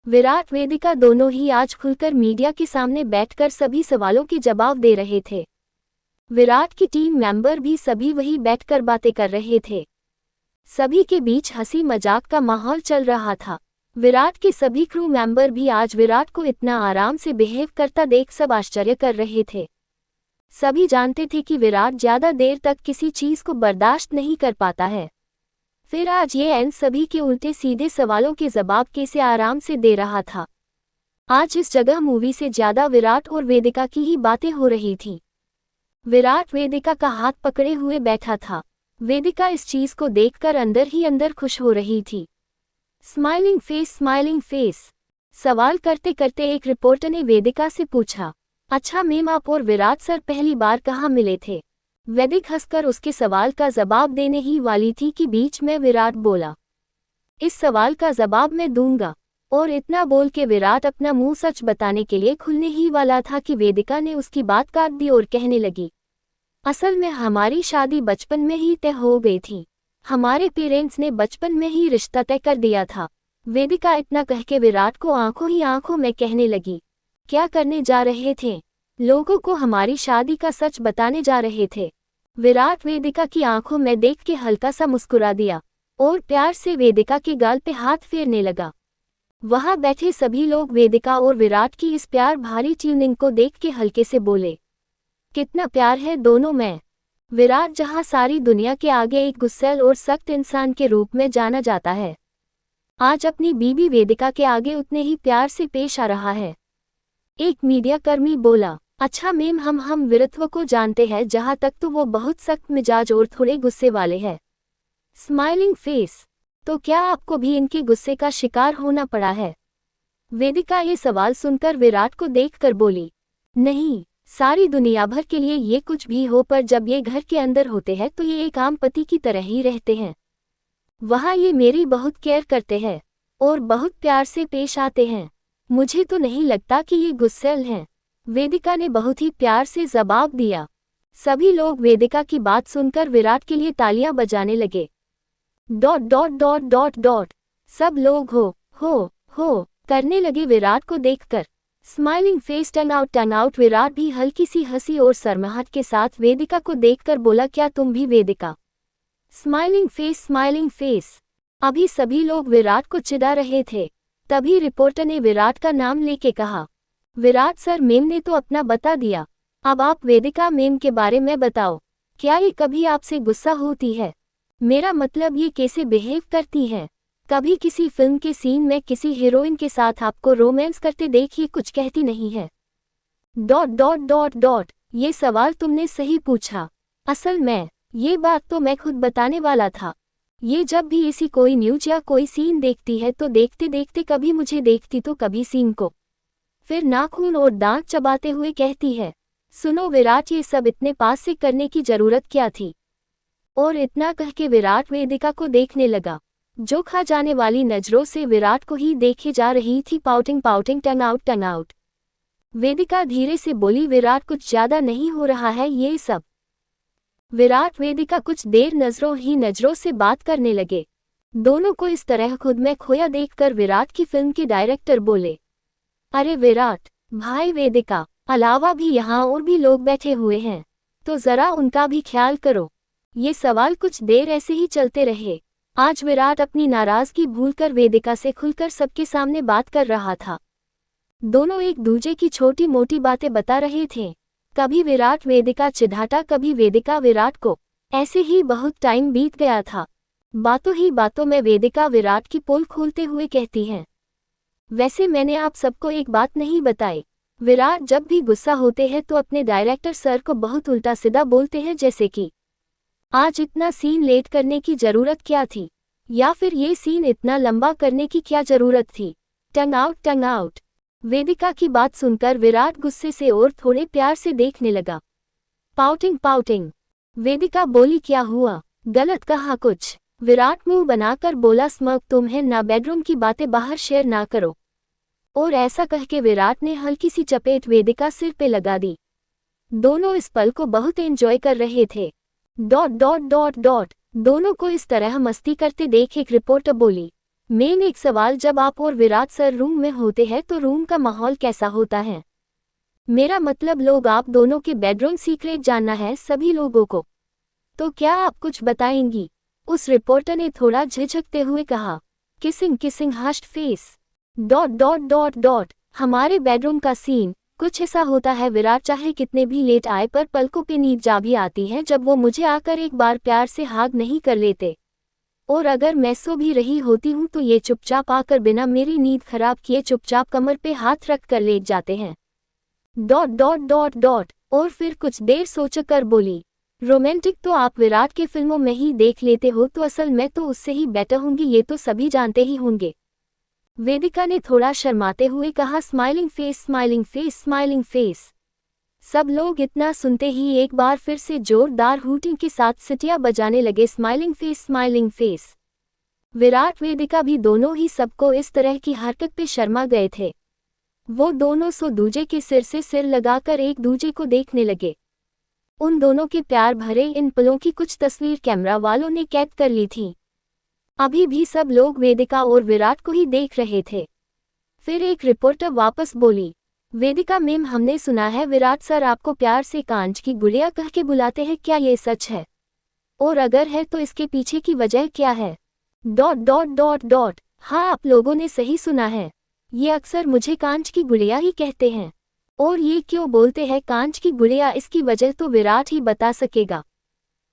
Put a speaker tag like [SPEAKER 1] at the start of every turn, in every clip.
[SPEAKER 1] विराट वेदिका दोनों ही आज खुलकर मीडिया के सामने बैठकर सभी सवालों के जवाब दे रहे थे। विराट की टीम मेंबर भी सभी वही बैठकर बातें कर रहे थे। सभी के बीच हंसी मजाक का माहौल चल रहा था। विराट के सभी क्रू मेंबर भी आज विराट को इतना आराम से बिहेव करता देख सब आश्चर्य कर रहे थे। सभी जानते थे कि विराट ज्यादा देर तक किसी चीज को बर्दाश्त नहीं कर पाता है। फिर आज ये एन सभी के उल्टे सीधे सवालों के जवाब कैसे आराम से दे रहा था। आज इस जगह मूवी से ज्यादा विराट और वेदिका की ही बातें हो रही थी। विराट वेदिका का हाथ पकड़े हुए बैठा था। वेदिका इस चीज को देखकर अंदर ही अंदर खुश हो रही थी। Smiling face. सवाल करते करते एक रिपोर्टर ने वेदिका से पूछा, अच्छा मैम, आप और विराट सर पहली बार कहाँ मिले थे? वैदिक हंसकर उसके सवाल का जवाब देने ही वाली थी कि बीच में विराट बोला, इस सवाल का जवाब मैं दूंगा। और इतना बोल के विराट अपना मुंह सच बताने के लिए खुलने ही वाला था कि वेदिका ने उसकी बात काट दी और कहने लगी, असल में हमारी शादी बचपन में ही तय हो गई थी। हमारे पेरेंट्स ने बचपन में ही रिश्ता तय कर दिया था। वेदिका इतना कह के विराट को आंखों ही आंखों में कहने लगी, क्या करने जा रहे थे? लोगों को हमारी शादी का सच बताने जा रहे थे। विराट वेदिका की आंखों में देख के हल्का सा मुस्कुरा दिया और प्यार से वेदिका के गाल पे हाथ फेरने लगा। वहां बैठे सभी लोग वेदिका और विराट की इस प्यार भारी ट्यूनिंग को देख के हल्के से बोले, कितना प्यार है दोनों में। विराट जहां सारी दुनिया के आगे एक गुस्सैल और सख्त इंसान के रूप में जाना जाता है, आज अपनी बीबी वेदिका के आगे उतने ही प्यार से पेश आ रहा है। एक मीडिया कर्मी बोला, अच्छा मैम, हम वीरत्व को जानते हैं, जहां तक तो वो बहुत सख्त मिजाज और थोड़े गुस्से वाले हैं। Smiling face. तो क्या आपको भी इनके गुस्से का शिकार होना पड़ा है? वेदिका ये सवाल सुनकर विराट को देखकर बोली, नहीं, सारी दुनिया भर के लिए ये कुछ भी हो, पर जब ये घर के अंदर होते हैं तो ये एक आम पति की तरह ही रहते हैं। वहाँ ये मेरी बहुत केयर करते हैं और बहुत प्यार से पेश आते हैं। मुझे तो नहीं लगता कि ये गुस्सैल हैं। वेदिका ने बहुत ही प्यार से जवाब दिया। सभी लोग वेदिका की बात सुनकर विराट के लिए तालियां बजाने लगे। ... सब लोग हो करने लगे विराट को देखकर। Smiling face turn out. Virat भी हल्की सी हंसी और शर्माहट के साथ वेदिका को देखकर बोला, क्या तुम भी वेदिका? Smiling face. अभी सभी लोग विराट को चिढ़ा रहे थे। तभी रिपोर्टर ने विराट का नाम लेके कहा, विराट सर, मेम ने तो अपना बता दिया, अब आप वेदिका मेम के बारे में बताओ। क्या ये कभी आपसे गुस्सा होती है? मेरा मतलब ये कैसे बिहेव करती है? कभी किसी फिल्म के सीन में किसी हीरोइन के साथ आपको रोमांस करते देखिए कुछ कहती नहीं है। ... ये सवाल तुमने सही पूछा। असल में ये बात तो मैं खुद बताने वाला था। ये जब भी इसी कोई न्यूज या कोई सीन देखती है तो देखते देखते कभी मुझे देखती तो कभी सीन को, फिर नाखून और दांत चबाते हुए कहती है, सुनो विराट, ये सब इतने पास से करने की जरूरत क्या थी? और इतना कह के विराट वेदिका को देखने लगा, जो खा जाने वाली नजरों से विराट को ही देखे जा रही थी। पाउटिंग टंग आउट। वेदिका धीरे से बोली, विराट, कुछ ज्यादा नहीं हो रहा है ये सब? विराट वेदिका कुछ देर नजरों से बात करने लगे। दोनों को इस तरह खुद में खोया देखकर विराट की फिल्म के डायरेक्टर बोले, अरे विराट भाई, वेदिका अलावा भी यहाँ और भी लोग बैठे हुए हैं, तो जरा उनका भी ख्याल करो। ये सवाल कुछ देर ऐसे ही चलते रहे। आज विराट अपनी नाराजगी भूलकर वेदिका से खुलकर सबके सामने बात कर रहा था। दोनों एक दूसरे की छोटी मोटी बातें बता रहे थे। कभी विराट वेदिका चिढ़ाता, कभी वेदिका विराट को। ऐसे ही बहुत टाइम बीत गया था। बातों ही बातों में वेदिका विराट की पोल खोलते हुए कहती है, वैसे मैंने आप सबको एक बात नहीं बताई, विराट जब भी गुस्सा होते हैं तो अपने डायरेक्टर सर को बहुत उल्टा सीधा बोलते हैं, जैसे कि आज इतना सीन लेट करने की जरूरत क्या थी, या फिर ये सीन इतना लंबा करने की क्या जरूरत थी। टंग आउट। वेदिका की बात सुनकर विराट गुस्से से और थोड़े प्यार से देखने लगा। पाउटिंग। वेदिका बोली, क्या हुआ, गलत कहा कुछ? विराट मुंह बनाकर बोला, स्मर्क, तुम्हें ना बेडरूम की बातें बाहर शेयर ना करो। और ऐसा कह के विराट ने हल्की सी चपेट वेदिका सिर पे लगा दी। दोनों इस पल को बहुत एंजॉय कर रहे थे। ... दोनों को इस तरह मस्ती करते देख एक रिपोर्टर बोली, मेन एक सवाल, जब आप और विराट सर रूम में होते हैं तो रूम का माहौल कैसा होता है? मेरा मतलब लोग आप दोनों के बेडरूम सीक्रेट जानना है सभी लोगों को। तो क्या आप कुछ बताएंगी? उस रिपोर्टर ने थोड़ा झिझकते हुए कहा। Kissing kissing hushed face dot. हमारे बेडरूम का सीन कुछ ऐसा होता है, विराट चाहे कितने भी लेट आए पर पलकों पे नींद जा भी आती है जब वो मुझे आकर एक बार प्यार से हाग नहीं कर लेते। और अगर मैं सो भी रही होती हूँ तो ये चुपचाप आकर बिना मेरी नींद खराब किए चुपचाप कमर पे हाथ रख कर लेट जाते हैं। डॉट। और फिर कुछ देर सोचकर बोली, रोमांटिक तो आप विराट के फिल्मों में ही देख लेते हो, तो असल में तो उससे ही बेटर होंगी, ये तो सभी जानते ही होंगे। वेदिका ने थोड़ा शर्माते हुए कहा। Smiling face. सब लोग इतना सुनते ही एक बार फिर से जोरदार हूटिंग के साथ सिटियां बजाने लगे। Smiling face. विराट वेदिका भी दोनों ही सबको इस तरह की हरकत पे शर्मा गए थे। वो दोनों सो दूजे के सिर से सिर लगाकर एक दूजे को देखने लगे। उन दोनों के प्यार भरे इन पलों की कुछ तस्वीर कैमरा वालों ने कैद कर ली थी। अभी भी सब लोग वेदिका और विराट को ही देख रहे थे। फिर एक रिपोर्टर वापस बोली, वेदिका मैम, हमने सुना है विराट सर आपको प्यार से कांच की गुड़िया कह के बुलाते हैं, क्या ये सच है? और अगर है तो इसके पीछे की वजह क्या है? डॉट। हाँ, आप लोगों ने सही सुना है, ये अक्सर मुझे कांच की गुड़िया ही कहते हैं। और ये क्यों बोलते हैं कांच की गुड़िया, इसकी वजह तो विराट ही बता सकेगा।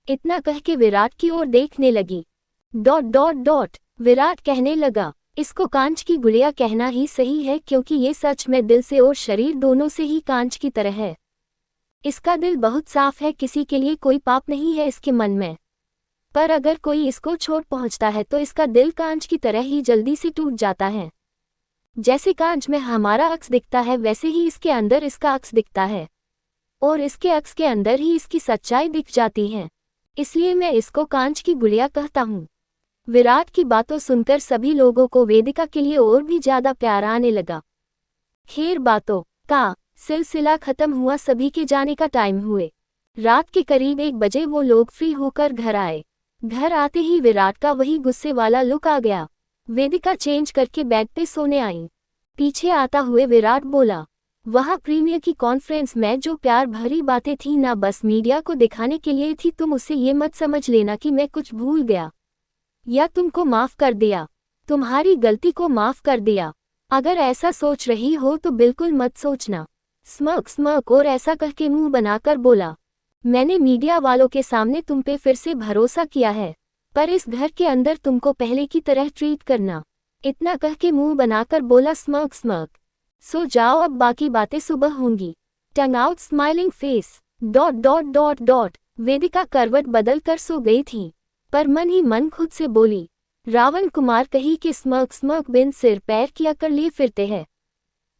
[SPEAKER 1] इतना कह के विराट की ओर देखने लगी। डॉट। विराट कहने लगा, इसको कांच की गुड़िया कहना ही सही है, क्योंकि ये सच में दिल से और शरीर दोनों से ही कांच की तरह है। इसका दिल बहुत साफ है, किसी के लिए कोई पाप नहीं है इसके मन में। पर अगर कोई इसको छोड़ पहुंचता है तो इसका दिल कांच की तरह ही जल्दी से टूट जाता है। जैसे कांच में हमारा अक्स दिखता है, वैसे ही इसके अंदर इसका अक्स दिखता है, और इसके अक्स के अंदर ही इसकी सच्चाई दिख जाती है। इसलिए मैं इसको कांच की गुड़िया कहता हूँ। विराट की बातों सुनकर सभी लोगों को वेदिका के लिए और भी ज्यादा प्यार आने लगा। खैर, बातों का सिलसिला खत्म हुआ, सभी के जाने का टाइम हुए। रात के करीब 1 बजे वो लोग फ्री होकर घर आए। घर आते ही विराट का वही गुस्से वाला लुक आ गया। वेदिका चेंज करके बेड पे सोने आई। पीछे आता हुए विराट बोला, वहाँ प्रीमियर की कॉन्फ्रेंस में जो प्यार भरी बातें थी ना, बस मीडिया को दिखाने के लिए थी। तुम उसे ये मत समझ लेना कि मैं कुछ भूल गया या तुमको माफ कर दिया, तुम्हारी गलती को माफ कर दिया। अगर ऐसा सोच रही हो तो बिल्कुल मत सोचना। स्मर्क और ऐसा कह के मुंह बनाकर बोला, मैंने मीडिया वालों के सामने तुम पे फिर से भरोसा किया है, पर इस घर के अंदर तुमको पहले की तरह ट्रीट करना। इतना कह के मुंह बनाकर बोला, स्मर्क। सो जाओ, अब बाकी बातें सुबह होंगी। टंग आउट स्माइलिंग फेस डॉट। वेदिका करवट बदल कर सो गई थी, पर मन ही मन खुद से बोली, रावण कुमार कही कि स्मर्क बिन सिर पैर की अकड़ लिए फिरते हैं।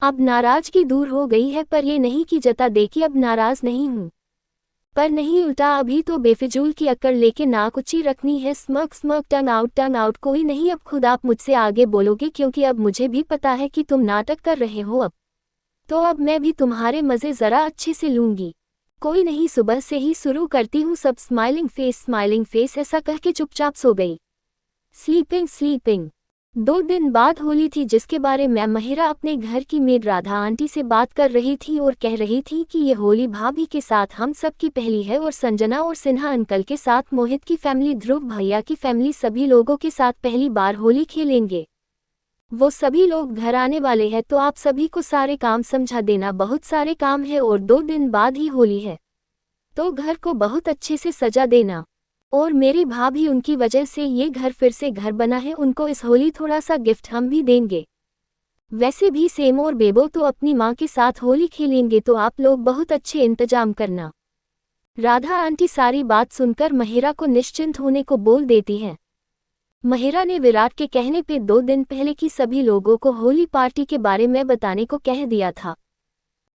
[SPEAKER 1] अब नाराजगी दूर हो गई है, पर ये नहीं कि जता देखी अब नाराज नहीं हूँ, पर नहीं उल्टा अभी तो बेफिजूल की अकड़ लेके नाक ऊंची रखनी है। स्मर्क टंग आउट। कोई नहीं, अब खुद आप मुझसे आगे बोलोगे, क्योंकि अब मुझे भी पता है कि तुम नाटक कर रहे हो। अब मैं भी तुम्हारे मजे जरा अच्छे से लूंगी। कोई नहीं, सुबह से ही शुरू करती हूँ सब। स्माइलिंग फेस ऐसा कह के चुपचाप सो गई। स्लीपिंग। 2 दिन बाद होली थी, जिसके बारे में महिरा अपने घर की मेड राधा आंटी से बात कर रही थी और कह रही थी कि ये होली भाभी के साथ हम सब की पहली है, और संजना और सिन्हा अंकल के साथ मोहित की फैमिली, ध्रुव भैया की फैमिली, सभी लोगों के साथ पहली बार होली खेलेंगे। वो सभी लोग घर आने वाले हैं, तो आप सभी को सारे काम समझा देना, बहुत सारे काम है, और 2 दिन बाद ही होली है, तो घर को बहुत अच्छे से सजा देना। और मेरी भाभी, उनकी वजह से ये घर फिर से घर बना है, उनको इस होली थोड़ा सा गिफ्ट हम भी देंगे। वैसे भी सेम और बेबो तो अपनी माँ के साथ होली खेलेंगे, तो आप लोग बहुत अच्छे इंतजाम करना। राधा आंटी सारी बात सुनकर महिरा को निश्चिंत होने को बोल देती हैं। महिरा ने विराट के कहने पे 2 दिन पहले की सभी लोगों को होली पार्टी के बारे में बताने को कह दिया था।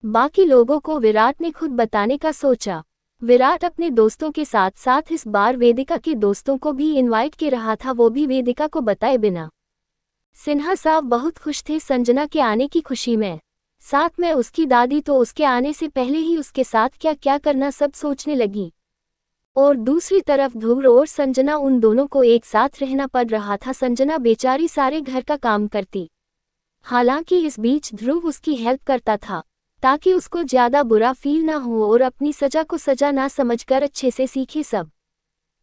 [SPEAKER 1] बाकी लोगों को विराट ने खुद बताने का सोचा। विराट अपने दोस्तों के साथ साथ इस बार वेदिका के दोस्तों को भी इनवाइट कर रहा था, वो भी वेदिका को बताए बिना। सिन्हा साहब बहुत खुश थे संजना के आने की खुशी में, साथ में उसकी दादी तो उसके आने से पहले ही उसके साथ क्या क्या करना सब सोचने लगी। और दूसरी तरफ ध्रुव और संजना, उन दोनों को एक साथ रहना पड़ रहा था। संजना बेचारी सारे घर का काम करती, हालांकि इस बीच ध्रुव उसकी हेल्प करता था ताकि उसको ज्यादा बुरा फील ना हो और अपनी सजा को सजा ना समझकर अच्छे से सीखे सब।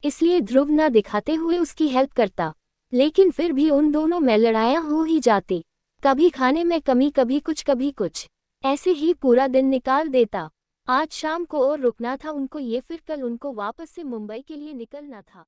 [SPEAKER 1] इसलिए ध्रुव ना दिखाते हुए उसकी हेल्प करता, लेकिन फिर भी उन दोनों में लड़ाइयाँ हो ही जाती। कभी खाने में कमी, कभी कुछ, ऐसे ही पूरा दिन निकाल देता। आज शाम को और रुकना था उनको ये, फिर कल उनको वापस से मुंबई के लिए निकलना था।